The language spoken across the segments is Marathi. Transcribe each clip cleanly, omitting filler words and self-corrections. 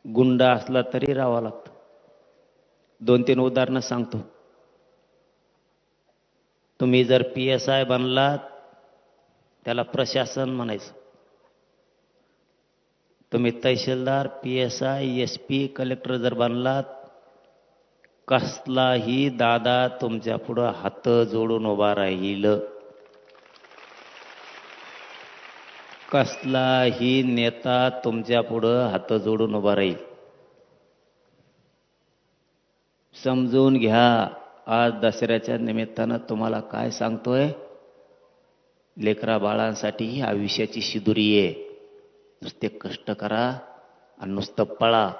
गुंड असला तरी राहावं लागतं. 2-3 उदाहरणं सांगतो. तुम्ही जर PSI बनलात त्याला प्रशासन म्हणायचं. तुम्ही तहसीलदार, PSI, SP, कलेक्टर जर बनलात, कसलाही दादा तुमच्या पुढं हात जोडून उभा राहील. कसलाही नेता तुमच्या पुढं हात जोडून उभा राहील. समजून घ्या. आज दसऱ्याच्या निमित्तानं तुम्हाला काय सांगतोय, लेकरा बाळांसाठी ही आयुष्याची शिदुरी आहे. नुसते कष्ट करा आणि नुसतं पळा,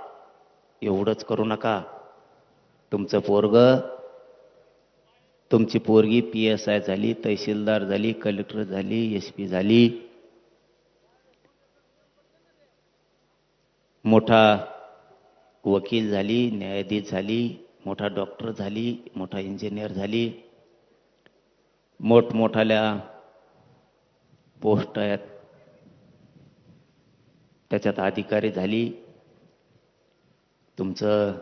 एवढंच करू नका. तुमचं पोरग, तुमची पोरगी PSI झाली, तहसीलदार झाली, कलेक्टर झाली, SP झाली, मोठा वकील झाली, न्यायाधीश झाली, मोठा डॉक्टर झाली, मोठा इंजिनियर झाली, मोठमोठाल्या पोस्ट आहेत त्याच्यात अधिकारी झाली. तुमचं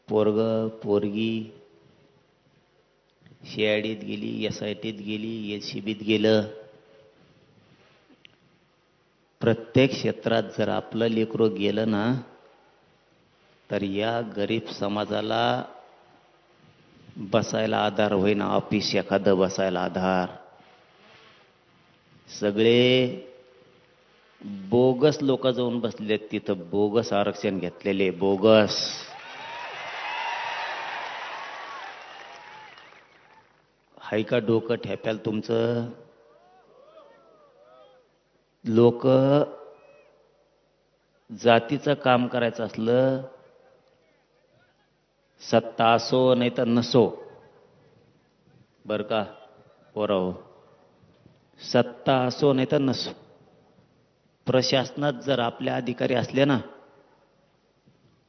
पोरग पोरगी CIDत गेली, SITत गेली, SCBत गेलं. प्रत्येक क्षेत्रात जर आपलं लेकरं गेलं ना, तर या गरीब समाजाला बसायला आधार होईना. ऑफिस एखादं बसायला आधार. सगळे बोगस लोक जाऊन बसलेत तिथं, बोगस आरक्षण घेतलेले, बोगस. हाय का डोकं ठेप्याल तुमचं? लोक जातीचं काम करायचं असलं, सत्ता असो नाही तर नसो, बर का पोराओ, सत्ता असो नाही तर नसो, प्रशासनात जर आपले अधिकारी असले ना,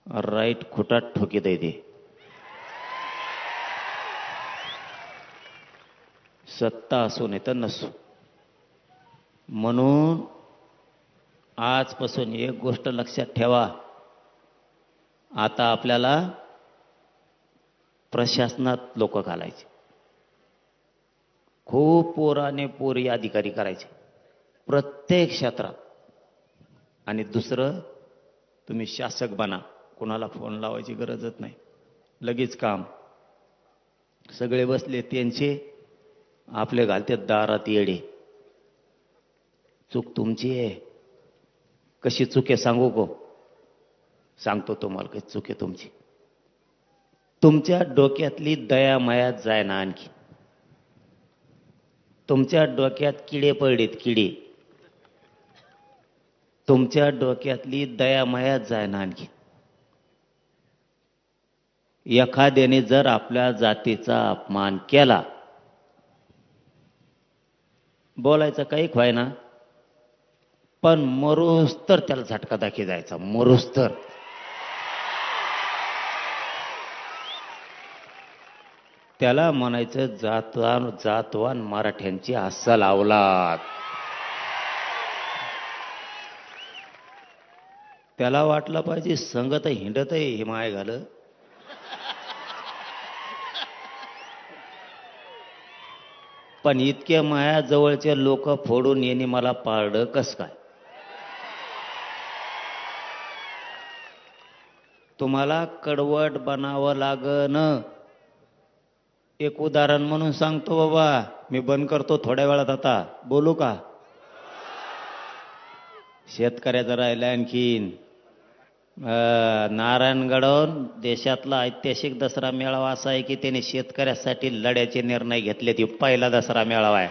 राईट खोटात ठोकीत आहे ते. सत्ता असो नाही तर नसो. म्हणून आजपासून एक गोष्ट लक्षात ठेवा, आता आपल्याला प्रशासनात लोक घालायचे. खूप पोराने पोरी अधिकारी करायचे प्रत्येक क्षेत्रात. आणि दुसरं, तुम्ही शासक बना, कोणाला फोन लावायची गरजच नाही, लगेच काम. सगळे बसले त्यांचे, आपले घालते दारात येडे. चूक तुमची आहे. कशी चूक आहे सांगू को? सांगतो तुम्हाला कशी चूक आहे तुमची. तुमच्या डोक्यातली दया मायात जाय ना आणखी. तुमच्या डोक्यात किडे पडलेत, किडे. तुमच्या डोक्यातली दया मायात जाय ना आणखी. एखाद्याने जर आपल्या जातीचा अपमान केला, बोलायचं काही व्हायना, पण मरूस तर त्याला झटका दाखी जायचा, मरूस तर. त्याला म्हणायचं जातवान मराठ्यांची अस्सल अवलाद. त्याला वाटलं पाहिजे संगत हिंडत आहे हे माय घाल. पण इतके माया जवळचे लोक फोडून येणे मला पारड कस काय? तुम्हाला कडवट बनावं लागन. एक उदाहरण म्हणून सांगतो बाबा, मी बंद करतो थोड्या वेळात. आता बोलू का? शेतकऱ्याचं राहिलं आणखीन. नारायणगडहून देशातला ऐतिहासिक दसरा मेळावा असा आहे की त्याने शेतकऱ्यासाठी लढ्याचे निर्णय घेतले. ती पहिला दसरा मेळावा आहे.